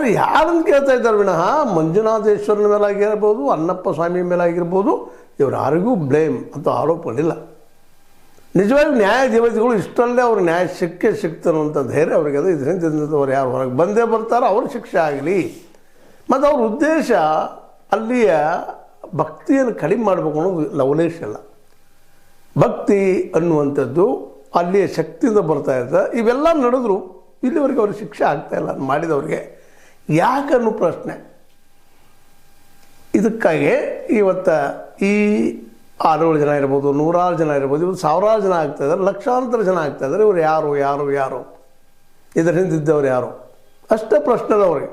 ಅವರು ಯಾರನ್ನು ಕೇಳ್ತಾ ಇದ್ದಾರೆ ವಿನಃ ಮಂಜುನಾಥೇಶ್ವರನ ಮೇಲಾಗಿರ್ಬೋದು, ಅಣ್ಣಪ್ಪ ಸ್ವಾಮಿ ಮೇಲಾಗಿರ್ಬೋದು, ಇವರು ಯಾರಿಗೂ ಬ್ಲೇಮ್ ಅಂತ ಆರೋಪಗಳಿಲ್ಲ. ನಿಜವಾಗಿ ನ್ಯಾಯ ದೇವತೆಗಳು ಇಷ್ಟಲ್ಲೇ ಅವ್ರಿಗೆ ನ್ಯಾಯ ಸಿಗ್ತಾನಂಥ ಧೈರ್ಯ ಅವ್ರಿಗೆ ಅದು. ಇದರಿಂದ ಅವ್ರು ಯಾರು ಹೊರಗೆ ಬಂದೇ ಬರ್ತಾರೋ ಅವ್ರ ಶಿಕ್ಷೆ ಆಗಲಿ. ಮತ್ತು ಅವ್ರ ಉದ್ದೇಶ ಅಲ್ಲಿಯ ಭಕ್ತಿಯನ್ನು ಕಡಿಮೆ ಮಾಡಬೇಕು ಅನ್ನೋದು ಲವಲೇಶ ಅಲ್ಲ. ಭಕ್ತಿ ಅನ್ನುವಂಥದ್ದು ಅಲ್ಲಿಯ ಶಕ್ತಿಯಿಂದ ಬರ್ತಾ ಇರ್ತದೆ. ಇವೆಲ್ಲ ನಡೆದ್ರು ಇಲ್ಲಿವರೆಗೆ ಅವ್ರಿಗೆ ಶಿಕ್ಷೆ ಆಗ್ತಾಯಿಲ್ಲ ಮಾಡಿದವ್ರಿಗೆ ಯಾಕನ್ನೋ ಪ್ರಶ್ನೆ. ಇದಕ್ಕಾಗಿ ಇವತ್ತು ಈ 6 ಜನ ಇರ್ಬೋದು, 100 ಜನ ಇರ್ಬೋದು, ಇವತ್ತು 1000 ಜನ ಆಗ್ತಾಯಿದ್ದಾರೆ, ಲಕ್ಷಾಂತರ ಜನ ಆಗ್ತಾಯಿದ್ದಾರೆ. ಇವರು ಯಾರು ಇದರ ಹಿಂದಿದ್ದವ್ರು ಯಾರು ಅಷ್ಟೇ ಪ್ರಶ್ನೆ ಅವ್ರಿಗೆ.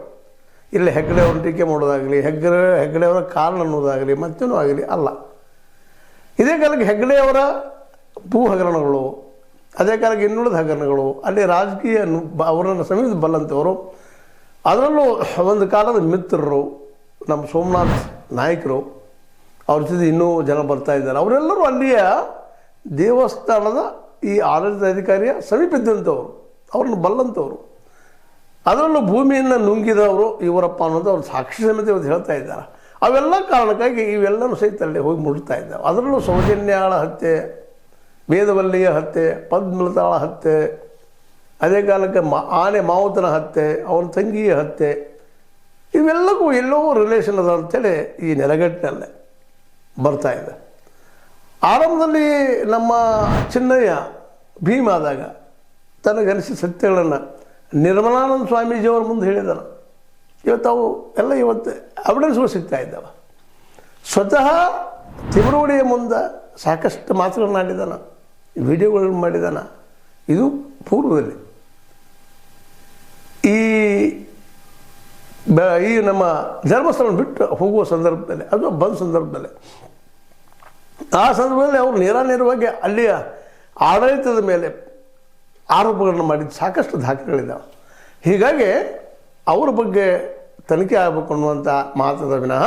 ಇಲ್ಲಿ ಹೆಗ್ಗಡೆ ಅವ್ರನ್ನ ಟೀಕೆ ಮಾಡೋದಾಗಲಿ, ಹೆಗ್ಗಡೆಯವರ ಕಾರಣ ಅನ್ನೋದಾಗಲಿ, ಮತ್ತೇನೂ ಆಗಲಿ ಅಲ್ಲ. ಇದೇ ಕಾಲಕ್ಕೆ ಹೆಗ್ಗಡೆಯವರ ಭೂ ಹಗರಣಗಳು, ಅದೇ ಕಾಲಕ್ಕೆ ಇನ್ನುಳಿದ ಹಗರಣಗಳು, ಅಲ್ಲಿ ರಾಜಕೀಯ ಅವರನ್ನು ಸಮೀಪ ಬಲ್ಲಂಥವರು, ಅದರಲ್ಲೂ ಒಂದು ಕಾಲದ ಮಿತ್ರರು ನಮ್ಮ ಸೋಮನಾಥ್ ನಾಯಕರು, ಅವ್ರ ಜೊತೆ ಇನ್ನೂ ಜನ ಬರ್ತಾ ಇದ್ದಾರೆ. ಅವರೆಲ್ಲರೂ ಅಲ್ಲಿಯ ದೇವಸ್ಥಾನದ ಈ ಆಡಳಿತಾಧಿಕಾರಿಯ ಸಮೀಪಿದ್ದಂಥವ್ರು, ಅವ್ರನ್ನ ಬಲ್ಲಂಥವ್ರು. ಅದರಲ್ಲೂ ಭೂಮಿಯನ್ನು ನುಂಗಿದವರು ಇವರಪ್ಪ ಅನ್ನೋದು ಅವ್ರು ಸಾಕ್ಷಿ ಸಮೇತ ಇವತ್ತು ಹೇಳ್ತಾ ಇದ್ದಾರೆ. ಅವೆಲ್ಲ ಕಾರಣಕ್ಕಾಗಿ ಇವೆಲ್ಲನೂ ಸಹಿತ ಅಲ್ಲಿ ಹೋಗಿ ಮುಟ್ತಾ ಇದ್ದಾವೆ. ಅದರಲ್ಲೂ ಸೌಜನ್ಯಾಳ ಹತ್ಯೆ, ವೇದವಲ್ಲಿಯ ಹತ್ಯೆ, ಪದ್ಮಲತಾಳ ಹತ್ಯೆ, ಅದೇ ಕಾಲಕ್ಕೆ ಆನೆ ಮಾವುತನ ಹತ್ಯೆ, ಅವನ ತಂಗಿಯ ಹತ್ಯೆ, ಇವೆಲ್ಲಕ್ಕೂ ಎಲ್ಲೋ ರಿಲೇಷನ್ ಅದ ಅಂಥೇಳಿ ಈ ನೆಲಗಟ್ಟಿನಲ್ಲೇ ಬರ್ತಾ ಇದೆ. ಆರಂಭದಲ್ಲಿ ನಮ್ಮ ಚಿನ್ನಯ್ಯ ಭೀಮ್ ಆದಾಗ ತನಗನಿಸಿದ ಸತ್ಯಗಳನ್ನು ನಿರ್ಮಲಾನಂದ ಸ್ವಾಮೀಜಿಯವ್ರ ಮುಂದೆ ಹೇಳಿದಾನೆ. ಇವತ್ತು ಅವು ಎಲ್ಲ ಇವತ್ತು ಎವಿಡೆನ್ಸ್ಗಳು ಸಿಗ್ತಾ ಇದ್ದಾವೆ. ಸ್ವತಃ ತಿಮರೋಡಿಯ ಮುಂದೆ ಸಾಕಷ್ಟು ಮಾತುಗಳನ್ನಾಡಿದ್ದಾನೆ, ವಿಡಿಯೋಗಳನ್ನು ಮಾಡಿದ್ದಾನೆ. ಇದು ಪೂರ್ವದಲ್ಲಿ ಈ ನಮ್ಮ ಧರ್ಮಸ್ಥಳ ಬಿಟ್ಟು ಹೋಗುವ ಸಂದರ್ಭದಲ್ಲಿ, ಅದು ಬಂದ ಸಂದರ್ಭದಲ್ಲಿ, ಆ ಸಂದರ್ಭದಲ್ಲಿ ಅವರು ನೇರವಾಗಿ ಅಲ್ಲಿಯ ಆಡಳಿತದ ಮೇಲೆ ಆರೋಪಗಳನ್ನು ಮಾಡಿದ ಸಾಕಷ್ಟು ದಾಖಲೆಗಳಿದ್ದಾವೆ. ಹೀಗಾಗಿ ಅವ್ರ ಬಗ್ಗೆ ತನಿಖೆ ಆಗಬೇಕು ಅನ್ನುವಂಥ ಮಾತದ ವಿನಃ